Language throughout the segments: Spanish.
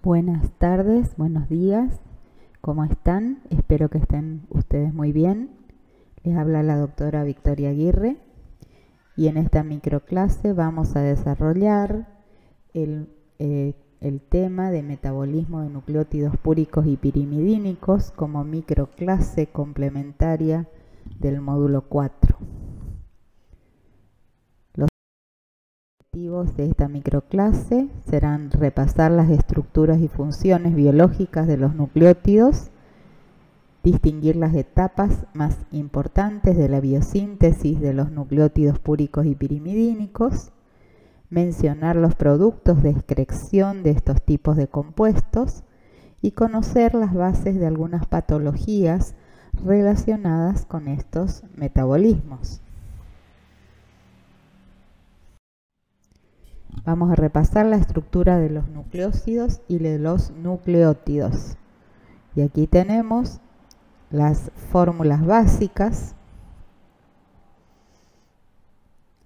Buenas tardes, buenos días, ¿cómo están? Espero que estén ustedes muy bien. Les habla la doctora Victoria Aguirre y en esta microclase vamos a desarrollar el tema de metabolismo de nucleótidos púricos y pirimidínicos como microclase complementaria del módulo 4. Los objetivos de esta microclase serán repasar las estructuras y funciones biológicas de los nucleótidos, distinguir las etapas más importantes de la biosíntesis de los nucleótidos púricos y pirimidínicos, mencionar los productos de excreción de estos tipos de compuestos y conocer las bases de algunas patologías relacionadas con estos metabolismos. Vamos a repasar la estructura de los nucleósidos y de los nucleótidos. Y aquí tenemos las fórmulas básicas.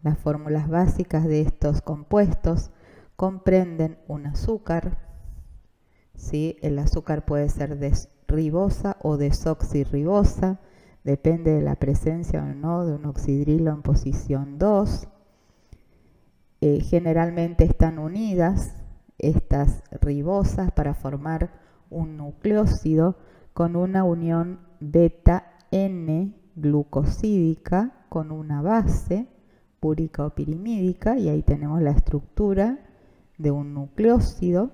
Las fórmulas básicas de estos compuestos comprenden un azúcar, ¿sí? El azúcar puede ser desribosa o desoxirribosa, depende de la presencia o no de un oxidrilo en posición 2. Generalmente están unidas estas ribosas para formar un nucleósido con una unión beta-N-glucosídica con una base púrica o pirimídica, y ahí tenemos la estructura de un nucleósido,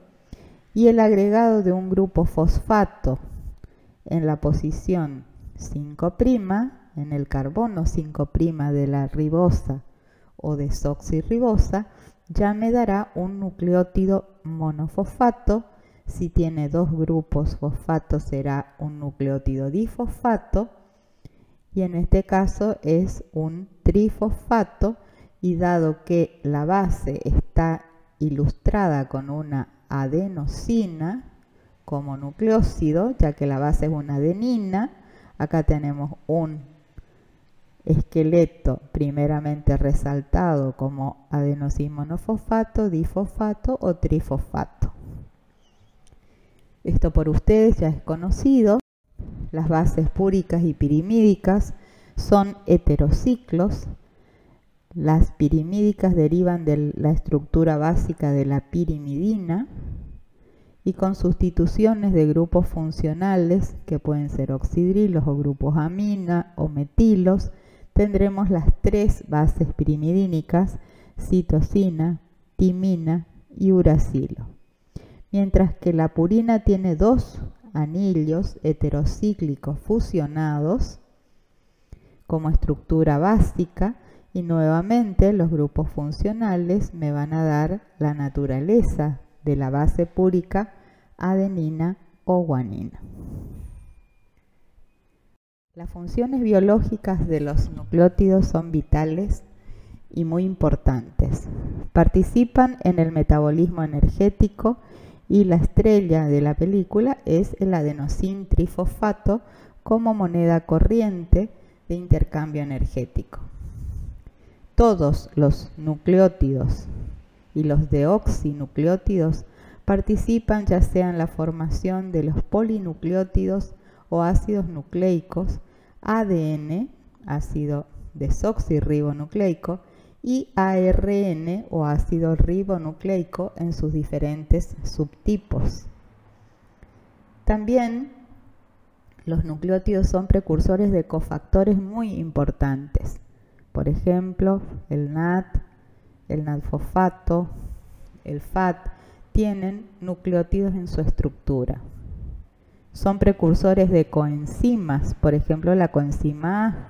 y el agregado de un grupo fosfato en la posición 5', en el carbono 5' de la ribosa o desoxirribosa, ya me dará un nucleótido monofosfato. Si tiene dos grupos fosfato será un nucleótido difosfato, y en este caso es un trifosfato, y dado que la base está ilustrada con una adenosina como nucleósido, ya que la base es una adenina, acá tenemos un esqueleto primeramente resaltado como adenosín-monofosfato, difosfato o trifosfato. Esto por ustedes ya es conocido. Las bases púricas y pirimídicas son heterociclos. Las pirimídicas derivan de la estructura básica de la pirimidina y con sustituciones de grupos funcionales que pueden ser oxidrilos o grupos amina o metilos, tendremos las tres bases pirimidínicas: citosina, timina y uracilo. Mientras que la purina tiene dos anillos heterocíclicos fusionados como estructura básica, y nuevamente los grupos funcionales me van a dar la naturaleza de la base púrica adenina o guanina. Las funciones biológicas de los nucleótidos son vitales y muy importantes. Participan en el metabolismo energético, y la estrella de la película es el adenosín trifosfato como moneda corriente de intercambio energético. Todos los nucleótidos y los deoxinucleótidos participan ya sea en la formación de los polinucleótidos o ácidos nucleicos, ADN, ácido desoxirribonucleico, y ARN o ácido ribonucleico en sus diferentes subtipos. También los nucleótidos son precursores de cofactores muy importantes. Por ejemplo, el NAD, el NAD-fosfato, el FAT, tienen nucleótidos en su estructura. Son precursores de coenzimas, por ejemplo la coenzima A.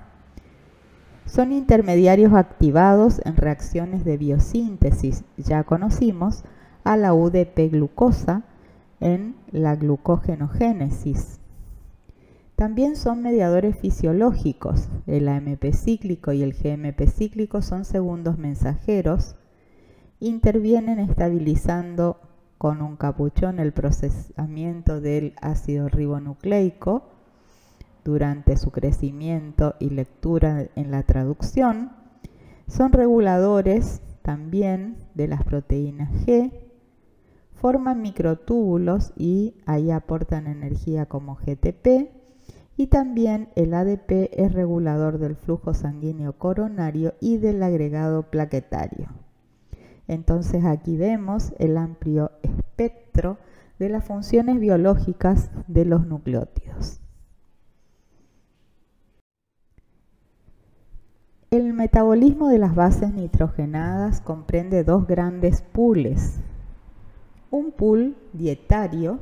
Son intermediarios activados en reacciones de biosíntesis. Ya conocimos a la UDP-glucosa en la glucogenogénesis. También son mediadores fisiológicos. El AMP cíclico y el GMP cíclico son segundos mensajeros. Intervienen estabilizando con un capuchón el procesamiento del ácido ribonucleico durante su crecimiento y lectura en la traducción. Son reguladores también de las proteínas G, forman microtúbulos y ahí aportan energía como GTP, y también el ADP es regulador del flujo sanguíneo coronario y del agregado plaquetario. Entonces aquí vemos el amplio espectro de las funciones biológicas de los nucleótidos. El metabolismo de las bases nitrogenadas comprende dos grandes pools. Un pool dietario,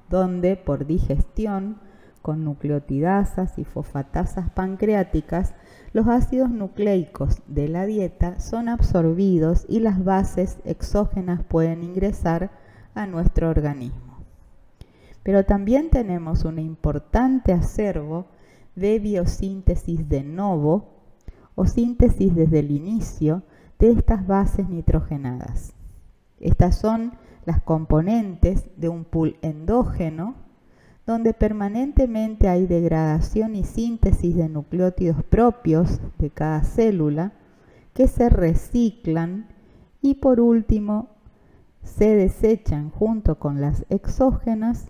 donde por digestión con nucleotidasas y fosfatasas pancreáticas, los ácidos nucleicos de la dieta son absorbidos y las bases exógenas pueden ingresar a nuestro organismo. Pero también tenemos un importante acervo de biosíntesis de novo o síntesis desde el inicio de estas bases nitrogenadas. Estas son las componentes de un pool endógeno, donde permanentemente hay degradación y síntesis de nucleótidos propios de cada célula que se reciclan y por último se desechan junto con las exógenas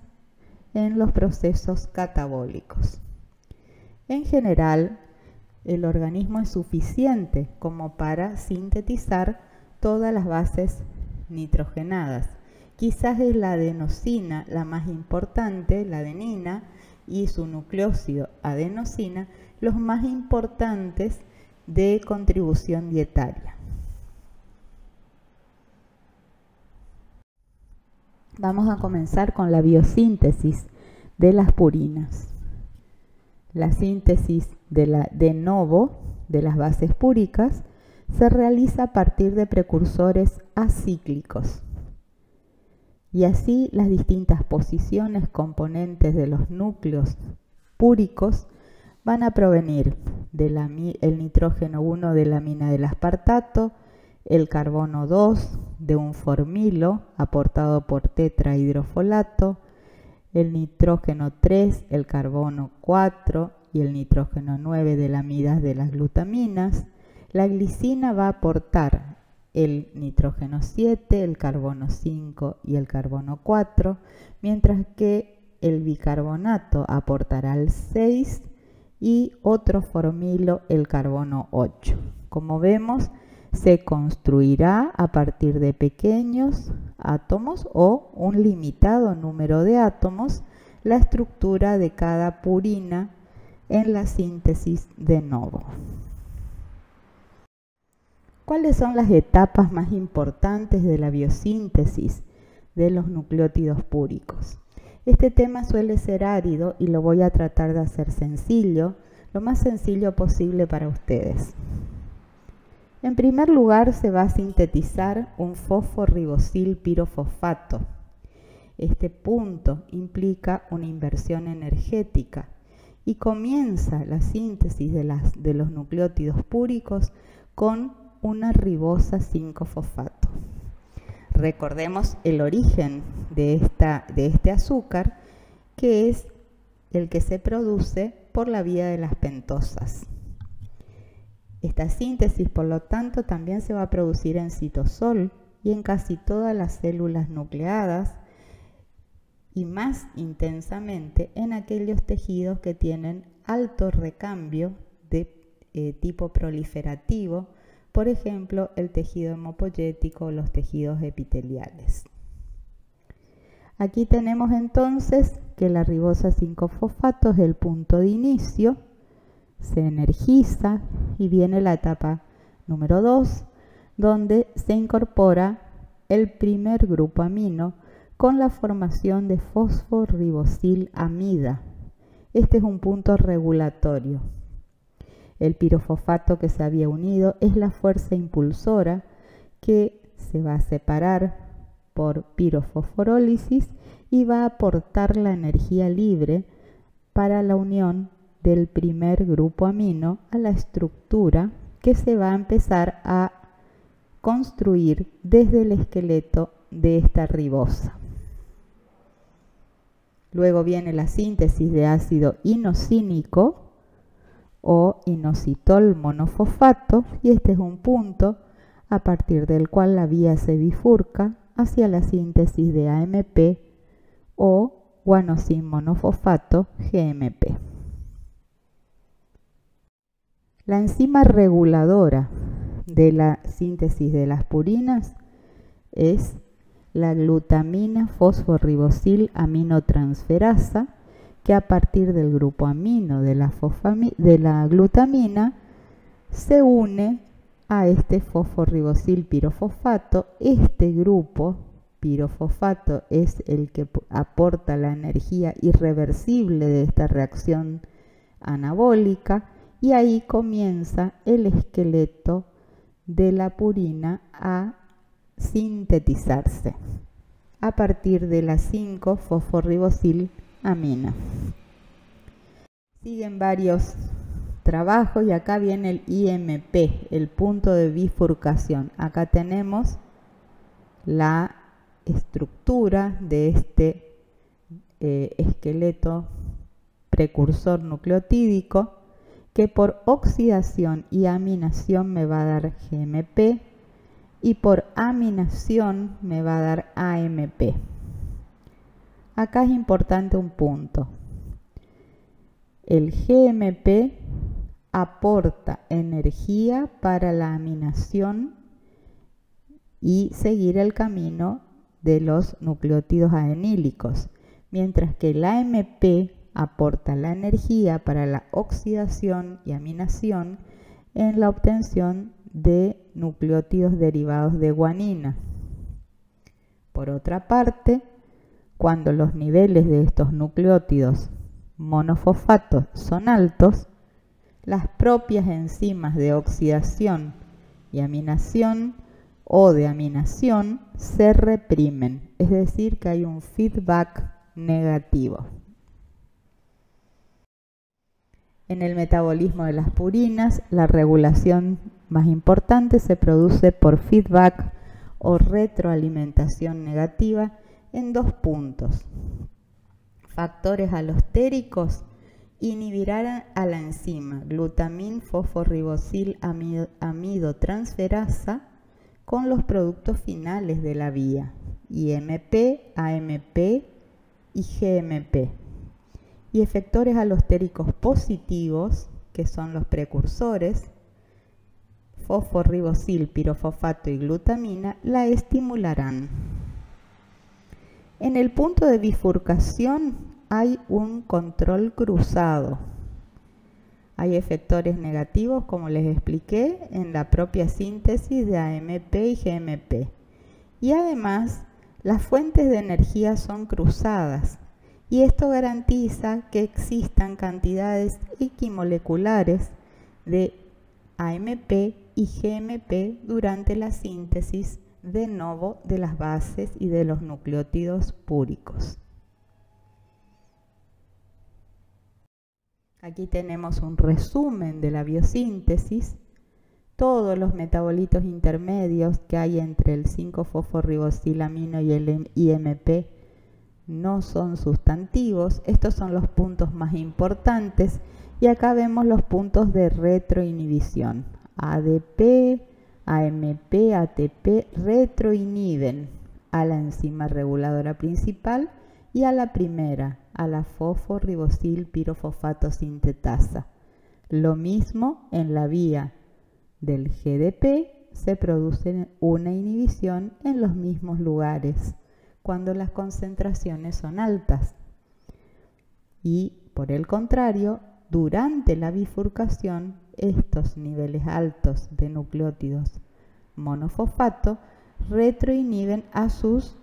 en los procesos catabólicos. En general, el organismo es suficiente como para sintetizar todas las bases nitrogenadas. Quizás es la adenosina la más importante, la adenina y su nucleósido adenosina, los más importantes de contribución dietaria. Vamos a comenzar con la biosíntesis de las purinas. La síntesis de novo de las bases púricas se realiza a partir de precursores acíclicos. Y así las distintas posiciones componentes de los núcleos púricos van a provenir del nitrógeno 1 de la amina del aspartato, el carbono 2 de un formilo aportado por tetrahidrofolato, el nitrógeno 3, el carbono 4 y el nitrógeno 9 de la amidas de las glutaminas. La glicina va a aportar el nitrógeno 7, el carbono 5 y el carbono 4, mientras que el bicarbonato aportará el 6 y otro formilo el carbono 8. Como vemos, se construirá a partir de pequeños átomos o un limitado número de átomos la estructura de cada purina en la síntesis de novo. ¿Cuáles son las etapas más importantes de la biosíntesis de los nucleótidos púricos? Este tema suele ser árido y lo voy a tratar de hacer sencillo, lo más sencillo posible para ustedes. En primer lugar, se va a sintetizar un fosforibosil pirofosfato. Este punto implica una inversión energética y comienza la síntesis de los nucleótidos púricos con una ribosa 5-fosfato. Recordemos el origen de este azúcar, que es el que se produce por la vía de las pentosas. Esta síntesis, por lo tanto, también se va a producir en citosol y en casi todas las células nucleadas y más intensamente en aquellos tejidos que tienen alto recambio de tipo proliferativo, por ejemplo, el tejido hemopoyético o los tejidos epiteliales. Aquí tenemos entonces que la ribosa 5-fosfato es el punto de inicio, se energiza y viene la etapa número 2, donde se incorpora el primer grupo amino con la formación de fosforibosil-amida. Este es un punto regulatorio. El pirofosfato que se había unido es la fuerza impulsora que se va a separar por pirofosforólisis y va a aportar la energía libre para la unión del primer grupo amino a la estructura que se va a empezar a construir desde el esqueleto de esta ribosa. Luego viene la síntesis de ácido inosínico o inositol monofosfato, y este es un punto a partir del cual la vía se bifurca hacia la síntesis de AMP o guanosin monofosfato GMP. La enzima reguladora de la síntesis de las purinas es la glutamina fosforribosil aminotransferasa, que a partir del grupo amino de la glutamina se une a este fosforribosil pirofosfato. Este grupo pirofosfato es el que aporta la energía irreversible de esta reacción anabólica, y ahí comienza el esqueleto de la purina a sintetizarse a partir de la 5-fosforribosil-amina. Siguen varios trabajos y acá viene el IMP, el punto de bifurcación. Acá tenemos la estructura de este esqueleto precursor nucleotídico, que por oxidación y aminación me va a dar GMP y por aminación me va a dar AMP. Acá es importante un punto. El GMP aporta energía para la aminación y seguir el camino de los nucleótidos adenílicos, mientras que el AMP aporta la energía para la oxidación y aminación en la obtención de nucleótidos derivados de guanina. Por otra parte, cuando los niveles de estos nucleótidos monofosfatos son altos, las propias enzimas de oxidación y aminación o de aminación se reprimen, es decir, que hay un feedback negativo. En el metabolismo de las purinas, la regulación más importante se produce por feedback o retroalimentación negativa en dos puntos. Factores alostéricos inhibirán a la enzima glutamin fosforribosil amidotransferasa con los productos finales de la vía, IMP, AMP y GMP. Y efectores alostéricos positivos, que son los precursores, fosforribosil, pirofosfato y glutamina, la estimularán. En el punto de bifurcación hay un control cruzado. Hay efectores negativos, como les expliqué, en la propia síntesis de AMP y GMP. Y además, las fuentes de energía son cruzadas. Y esto garantiza que existan cantidades equimoleculares de AMP y GMP durante la síntesis de novo de las bases y de los nucleótidos púricos. Aquí tenemos un resumen de la biosíntesis. Todos los metabolitos intermedios que hay entre el 5-fosforribosilamino y el IMP no son sustantivos. Estos son los puntos más importantes y acá vemos los puntos de retroinhibición. ADP, AMP, ATP retroinhiben a la enzima reguladora principal y a la primera, a la fosforribosil pirofosfato sintetasa. Lo mismo en la vía del GDP, se produce una inhibición en los mismos lugares cuando las concentraciones son altas. Y por el contrario, durante la bifurcación, estos niveles altos de nucleótidos monofosfato retroinhiben a sus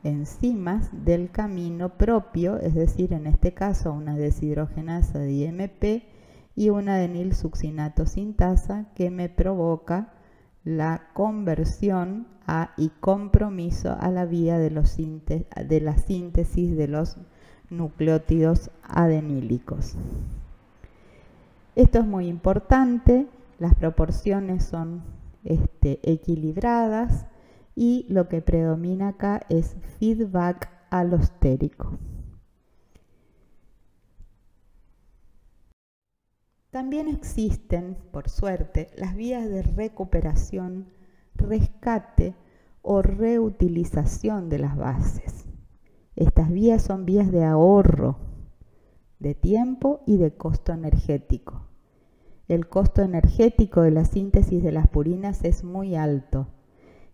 enzimas del camino propio, es decir, en este caso una deshidrogenasa de IMP y una adenilsuccinato sintasa, que me provoca la conversión y compromiso a la vía de la síntesis de los nucleótidos adenílicos. Esto es muy importante, las proporciones son equilibradas y lo que predomina acá es feedback alostérico. También existen, por suerte, las vías de recuperación, rescate o reutilización de las bases. Estas vías son vías de ahorro de tiempo y de costo energético. El costo energético de la síntesis de las purinas es muy alto.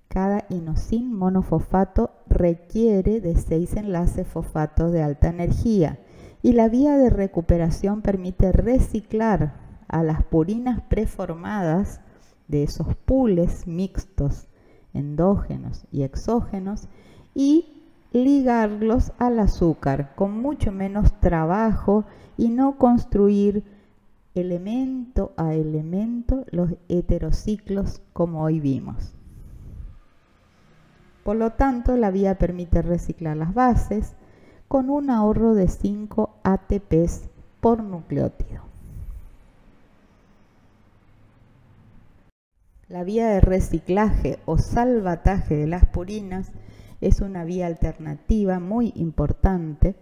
Cada inosin monofosfato requiere de 6 enlaces fosfatos de alta energía y la vía de recuperación permite reciclar a las purinas preformadas de esos pools mixtos, endógenos y exógenos, y ligarlos al azúcar con mucho menos trabajo y no construir elemento a elemento los heterociclos como hoy vimos. Por lo tanto, la vía permite reciclar las bases con un ahorro de 5 ATPs por nucleótido. La vía de reciclaje o salvataje de las purinas es una vía alternativa muy importante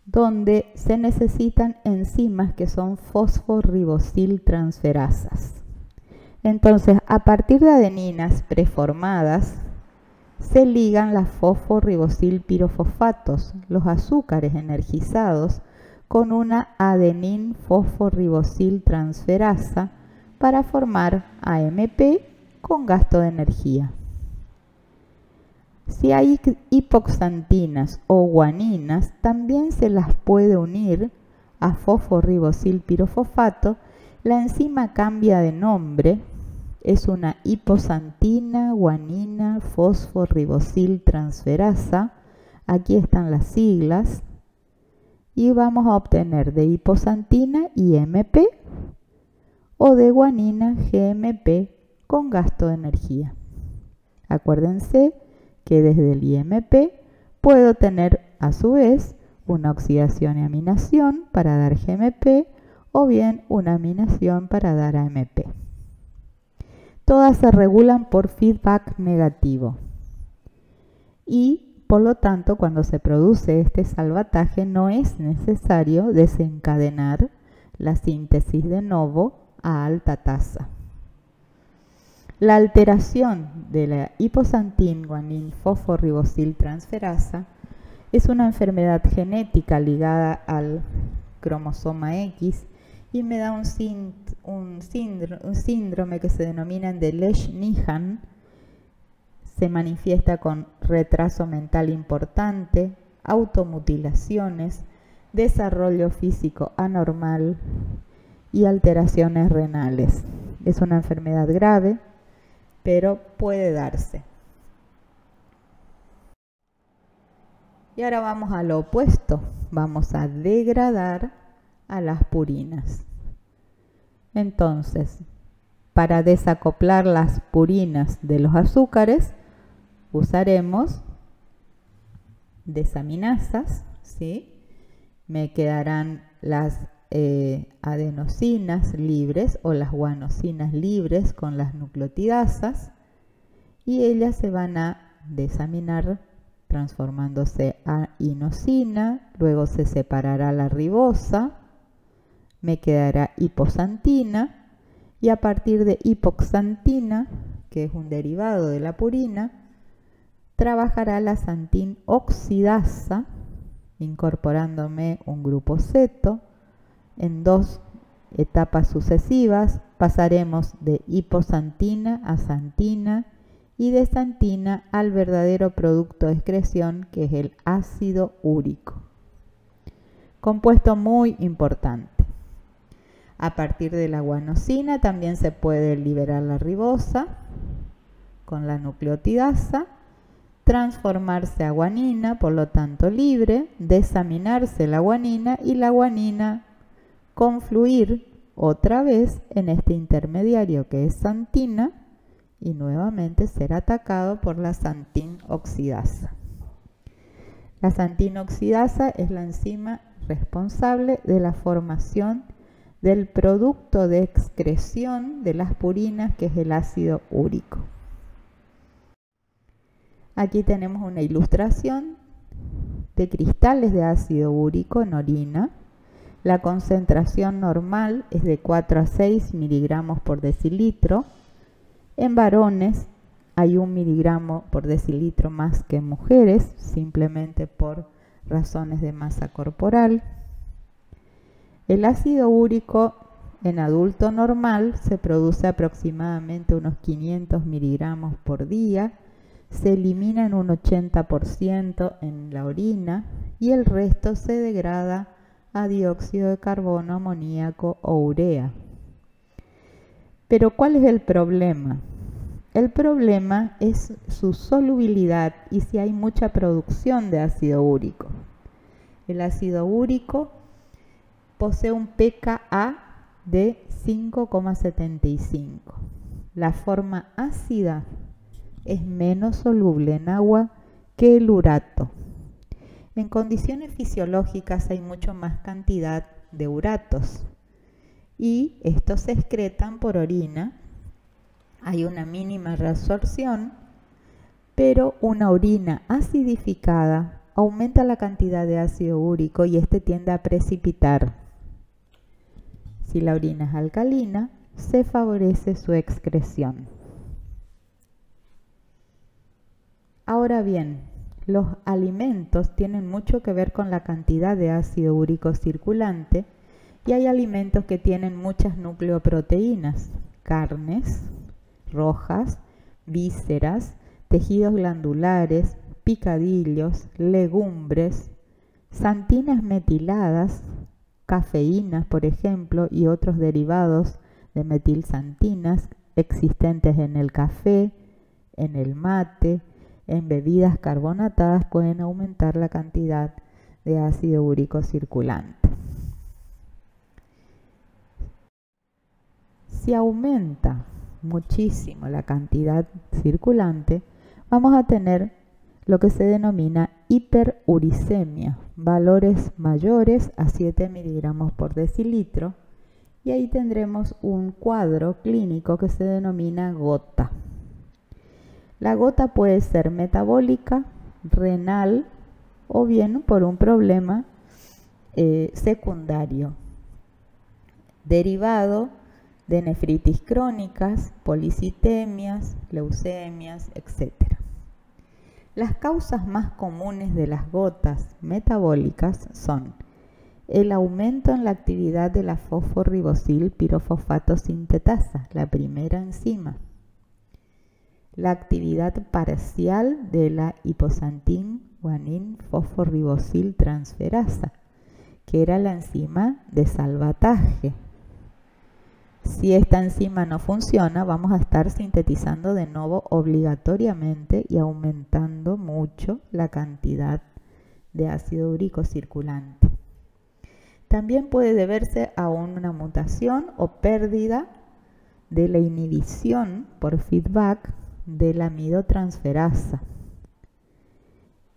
donde se necesitan enzimas que son fosforibosiltransferasas. Entonces, a partir de adeninas preformadas, se ligan las fosforibosilpirofosfatos, los azúcares energizados, con una adenin-fosforibosiltransferasa para formar AMP con gasto de energía. Si hay hipoxantinas o guaninas, también se las puede unir a fosforibosilpirofosfato. La enzima cambia de nombre, es una hipoxantina guanina fosforibosiltransferasa. Aquí están las siglas y vamos a obtener de hipoxantina IMP o de guanina GMP con gasto de energía. Acuérdense que desde el IMP puedo tener a su vez una oxidación y aminación para dar GMP o bien una aminación para dar AMP. Todas se regulan por feedback negativo y por lo tanto cuando se produce este salvataje no es necesario desencadenar la síntesis de novo a alta tasa. La alteración de la hipoxantin-guanin-fosforibosiltransferasa es una enfermedad genética ligada al cromosoma X y me da un síndrome que se denomina de Lesch-Nyhan. Se manifiesta con retraso mental importante, automutilaciones, desarrollo físico anormal y alteraciones renales. Es una enfermedad grave, pero puede darse. Y ahora vamos a lo opuesto, vamos a degradar a las purinas. Entonces, para desacoplar las purinas de los azúcares, usaremos desaminasas, ¿sí? Me quedarán las adenosinas libres o las guanosinas libres con las nucleotidasas y ellas se van a desaminar transformándose a inosina, luego se separará la ribosa, me quedará hipoxantina y a partir de hipoxantina, que es un derivado de la purina, trabajará la xantin oxidasa incorporándome un grupo ceto. En 2 etapas sucesivas pasaremos de hipoxantina a xantina y de xantina al verdadero producto de excreción que es el ácido úrico. Compuesto muy importante. A partir de la guanosina también se puede liberar la ribosa con la nucleotidasa, transformarse a guanina, por lo tanto libre, desaminarse la guanina y la guanina confluir otra vez en este intermediario que es xantina y nuevamente ser atacado por la xantin oxidasa. La xantin oxidasa es la enzima responsable de la formación del producto de excreción de las purinas que es el ácido úrico. Aquí tenemos una ilustración de cristales de ácido úrico en orina. La concentración normal es de 4 a 6 miligramos por decilitro. En varones hay 1 miligramo por decilitro más que en mujeres, simplemente por razones de masa corporal. El ácido úrico en adulto normal se produce aproximadamente unos 500 miligramos por día, se elimina en un 80% en la orina y el resto se degrada a dióxido de carbono, amoníaco o urea. Pero ¿cuál es el problema? El problema es su solubilidad y si hay mucha producción de ácido úrico. El ácido úrico posee un pKa de 5,75. La forma ácida es menos soluble en agua que el urato. En condiciones fisiológicas hay mucho más cantidad de uratos y estos se excretan por orina. Hay una mínima reabsorción, pero una orina acidificada aumenta la cantidad de ácido úrico y este tiende a precipitar. Si la orina es alcalina, se favorece su excreción. Ahora bien, los alimentos tienen mucho que ver con la cantidad de ácido úrico circulante y hay alimentos que tienen muchas nucleoproteínas, carnes rojas, vísceras, tejidos glandulares, picadillos, legumbres, santinas metiladas, cafeínas, por ejemplo, y otros derivados de metilsantinas existentes en el café, en el mate, en bebidas carbonatadas pueden aumentar la cantidad de ácido úrico circulante. Si aumenta muchísimo la cantidad circulante, vamos a tener lo que se denomina hiperuricemia, valores mayores a 7 miligramos por decilitro, y ahí tendremos un cuadro clínico que se denomina gota. La gota puede ser metabólica, renal o bien por un problema secundario, derivado de nefritis crónicas, policitemias, leucemias, etc. Las causas más comunes de las gotas metabólicas son el aumento en la actividad de la fosforibosil pirofosfato sintetasa, la primera enzima, la actividad parcial de la hiposantin guanin fosforibosil transferasa, que era la enzima de salvataje. Si esta enzima no funciona, vamos a estar sintetizando de nuevo obligatoriamente y aumentando mucho la cantidad de ácido úrico circulante. También puede deberse a una mutación o pérdida de la inhibición por feedback de la amidotransferasa.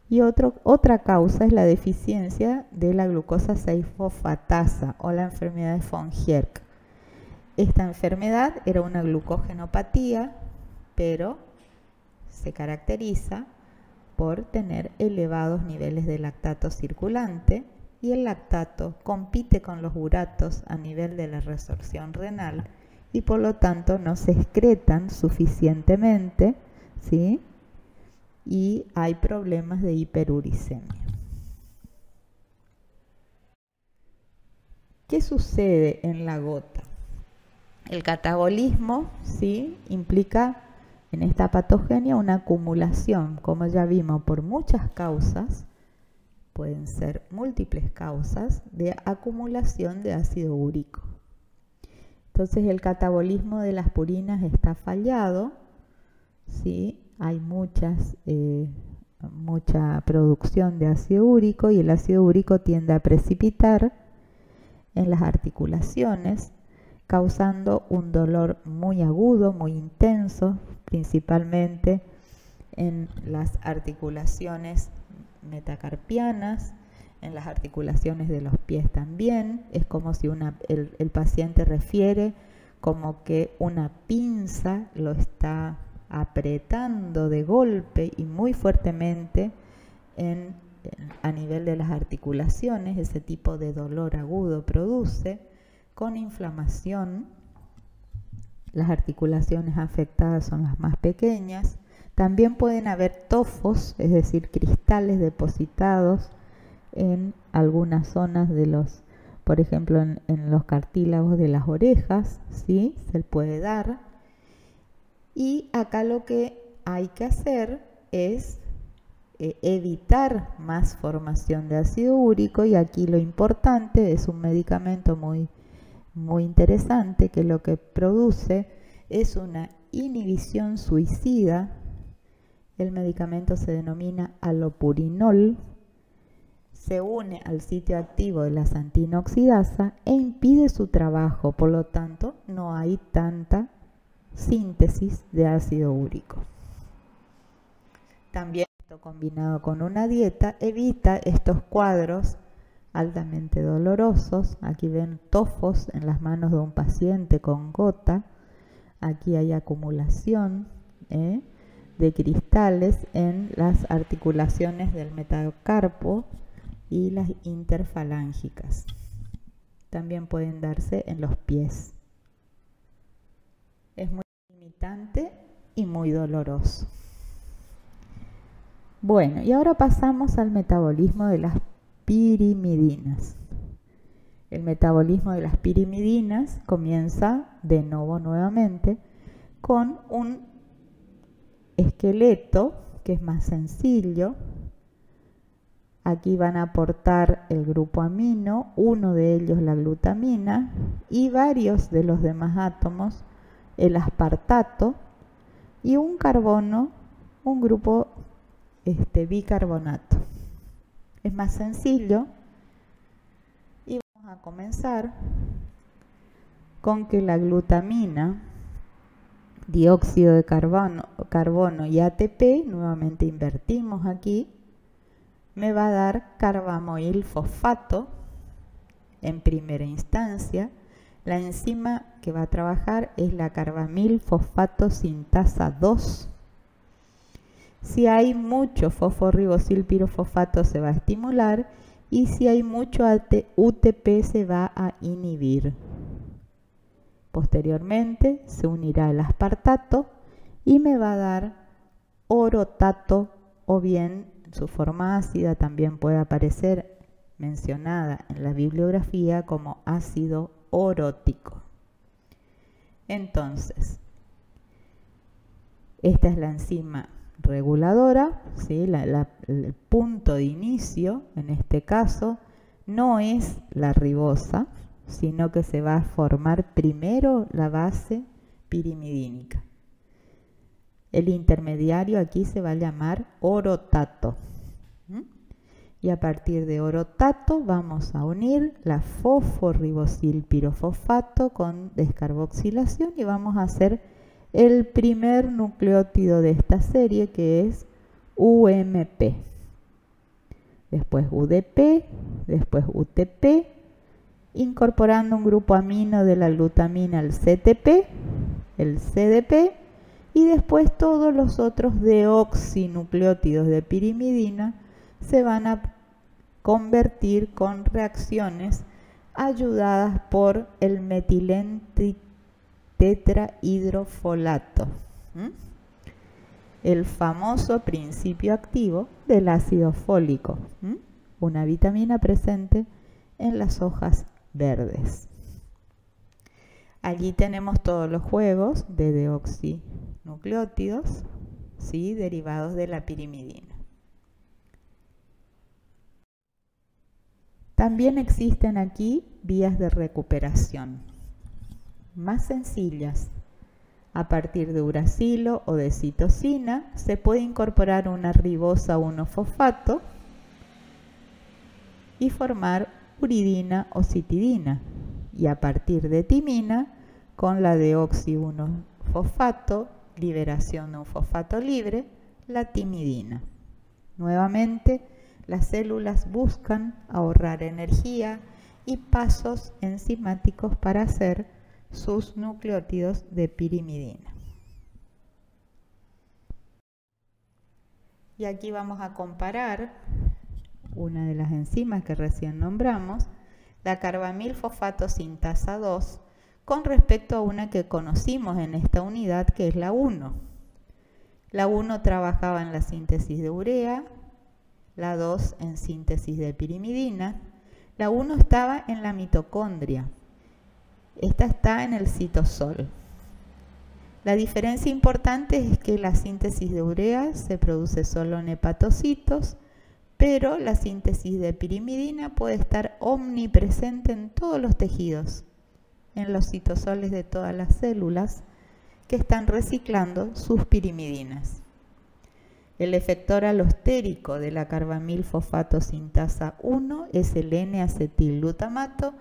Y otra causa es la deficiencia de la glucosa 6-fosfatasa o la enfermedad de von Gierke. Esta enfermedad era una glucogenopatía, pero se caracteriza por tener elevados niveles de lactato circulante y el lactato compite con los uratos a nivel de la resorción renal y por lo tanto no se excretan suficientemente, ¿sí? Y hay problemas de hiperuricemia. ¿Qué sucede en la gota? El catabolismo, ¿sí?, implica en esta patogenia una acumulación, como ya vimos, por muchas causas, pueden ser múltiples causas, de acumulación de ácido úrico. Entonces el catabolismo de las purinas está fallado, ¿sí? Hay mucha producción de ácido úrico y el ácido úrico tiende a precipitar en las articulaciones, causando un dolor muy agudo, muy intenso, principalmente en las articulaciones metacarpianas, en las articulaciones de los pies también. Es como si el paciente refiere como que una pinza lo está apretando de golpe y muy fuertemente a nivel de las articulaciones. Ese tipo de dolor agudo produce con inflamación. Las articulaciones afectadas son las más pequeñas, También pueden haber tofos, es decir, cristales depositados en algunas zonas de los, por ejemplo, en los cartílagos de las orejas, ¿sí? Se puede dar. Y acá lo que hay que hacer es evitar más formación de ácido úrico, y aquí lo importante es un medicamento muy interesante que lo que produce es una inhibición suicida. El medicamento se denomina alopurinol, se une al sitio activo de la xantina oxidasa e impide su trabajo, por lo tanto no hay tanta síntesis de ácido úrico. También esto combinado con una dieta evita estos cuadros altamente dolorosos. Aquí ven tofos en las manos de un paciente con gota. Aquí hay acumulación de cristales en las articulaciones del metacarpo y las interfalángicas. También pueden darse en los pies. Es muy limitante y muy doloroso. Bueno, y ahora pasamos al metabolismo de las pirimidinas. El metabolismo de las pirimidinas comienza de nuevo nuevamente con un esqueleto que es más sencillo. Aquí van a aportar el grupo amino, uno de ellos la glutamina y varios de los demás átomos, el aspartato y un carbono, un grupo bicarbonato. Es más sencillo y vamos a comenzar con que la glutamina, dióxido de carbono y ATP, nuevamente invertimos aquí, me va a dar carbamoil fosfato en primera instancia. La enzima que va a trabajar es la carbamil fosfato sintasa 2. Si hay mucho fosforibosilpirofosfato se va a estimular, y si hay mucho UTP se va a inhibir. Posteriormente se unirá el aspartato y me va a dar orotato, o bien su forma ácida también puede aparecer mencionada en la bibliografía como ácido orótico. Entonces, esta es la enzima reguladora, ¿sí? El punto de inicio en este caso no es la ribosa, sino que se va a formar primero la base pirimidínica. El intermediario aquí se va a llamar orotato. Y a partir de orotato vamos a unir la fosforibosilpirofosfato con descarboxilación y vamos a hacer el primer nucleótido de esta serie, que es UMP. Después UDP, después UTP, incorporando un grupo amino de la glutamina al CTP, el CDP, y después todos los otros deoxinucleótidos de pirimidina se van a convertir con reacciones ayudadas por el metiltetrahidrofolato, el famoso principio activo del ácido fólico, una vitamina presente en las hojas verdes. Allí tenemos todos los juegos de deoxinucleótidos, ¿sí? Derivados de la pirimidina. También existen aquí vías de recuperación más sencillas. A partir de uracilo o de citosina se puede incorporar una ribosa 1-fosfato y formar uridina o citidina. Y a partir de timina, con la deoxi 1-fosfato, liberación de un fosfato libre, la timidina. Nuevamente, las células buscan ahorrar energía y pasos enzimáticos para hacer sus nucleótidos de pirimidina. Y aquí vamos a comparar una de las enzimas que recién nombramos, la carbamil fosfato sintasa 2, con respecto a una que conocimos en esta unidad, que es la 1. La 1 trabajaba en la síntesis de urea, la 2 en síntesis de pirimidina. La 1 estaba en la mitocondria, esta está en el citosol. La diferencia importante es que la síntesis de urea se produce solo en hepatocitos, pero la síntesis de pirimidina puede estar omnipresente en todos los tejidos, en los citosoles de todas las células que están reciclando sus pirimidinas. El efector alostérico de la carbamilfosfato sintasa 1 es el N-acetilglutamato,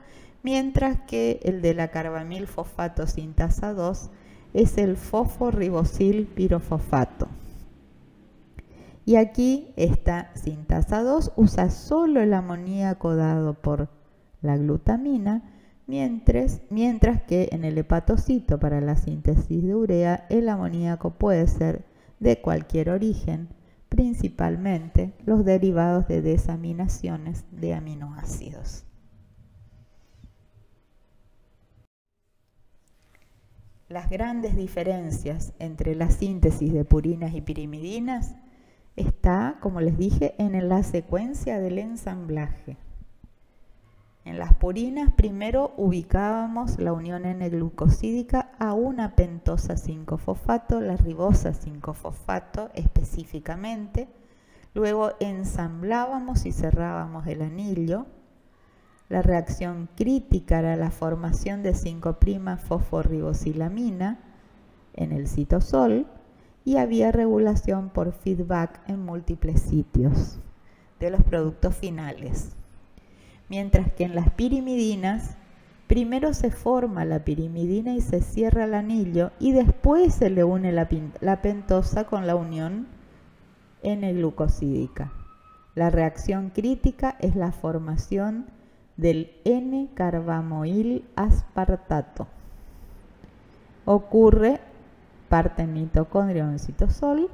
mientras que el de la carbamilfosfato sintasa 2 es el fosforribosil pirofosfato. Y aquí esta sintasa 2 usa solo el amoníaco dado por la glutamina, mientras que en el hepatocito para la síntesis de urea el amoníaco puede ser de cualquier origen, principalmente los derivados de desaminaciones de aminoácidos. Las grandes diferencias entre la síntesis de purinas y pirimidinas está, como les dije, en la secuencia del ensamblaje. En las purinas primero ubicábamos la unión N-glucosídica a una pentosa 5-fosfato, la ribosa 5-fosfato específicamente. Luego ensamblábamos y cerrábamos el anillo. La reacción crítica era la formación de 5'-fosforribosilamina en el citosol y había regulación por feedback en múltiples sitios de los productos finales. Mientras que en las pirimidinas, primero se forma la pirimidina y se cierra el anillo y después se le une la pentosa con la unión N-glucosídica. La reacción crítica es la formación del N-carbamoil aspartato. Ocurre parte en mitocondria o en citosol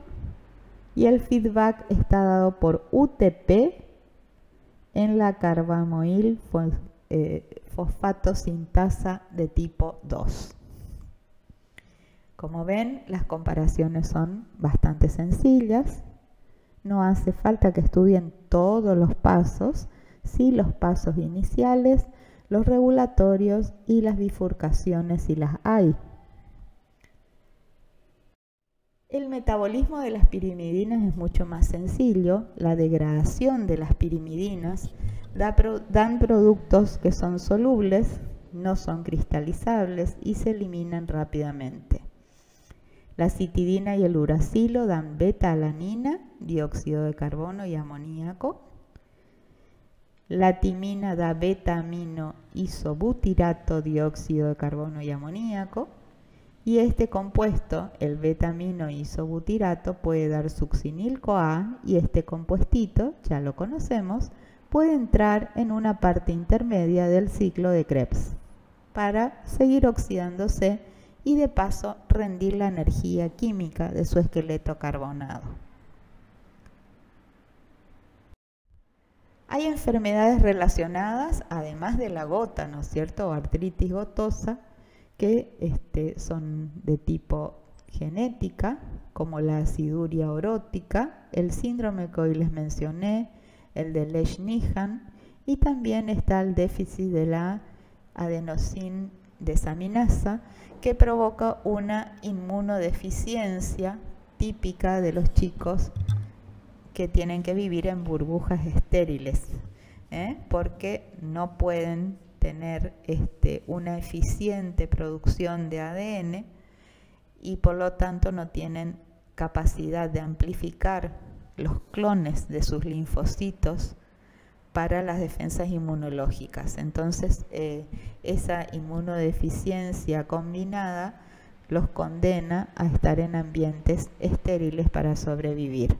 y el feedback está dado por UTP en la carbamoil fosfato sintasa de tipo 2. Como ven, las comparaciones son bastante sencillas. No hace falta que estudien todos los pasos, sí los pasos iniciales, los regulatorios y las bifurcaciones si las hay. El metabolismo de las pirimidinas es mucho más sencillo. La degradación de las pirimidinas dan productos que son solubles, no son cristalizables y se eliminan rápidamente. La citidina y el uracilo dan beta-alanina, dióxido de carbono y amoníaco. La timina da beta-amino-isobutirato, dióxido de carbono y amoníaco. Y este compuesto, el beta-amino-isobutirato, puede dar succinil-CoA y este compuestito, ya lo conocemos, puede entrar en una parte intermedia del ciclo de Krebs para seguir oxidándose y de paso rendir la energía química de su esqueleto carbonado. Hay enfermedades relacionadas, además de la gota, ¿no es cierto?, o artritis gotosa, que son de tipo genética, como la aciduria orótica, el síndrome que hoy les mencioné, el de Lesch-Nyhan, y también está el déficit de la adenosín desaminasa, que provoca una inmunodeficiencia típica de los chicos que tienen que vivir en burbujas estériles, porque no pueden tener una eficiente producción de ADN y por lo tanto no tienen capacidad de amplificar los clones de sus linfocitos para las defensas inmunológicas. Entonces, esa inmunodeficiencia combinada los condena a estar en ambientes estériles para sobrevivir.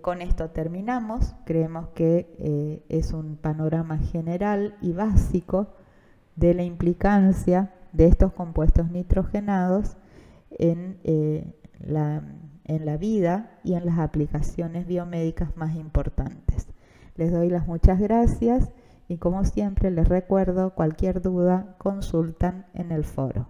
Con esto terminamos. Creemos que es un panorama general y básico de la implicancia de estos compuestos nitrogenados en la vida y en las aplicaciones biomédicas más importantes. Les doy las muchas gracias y como siempre les recuerdo, cualquier duda consultan en el foro.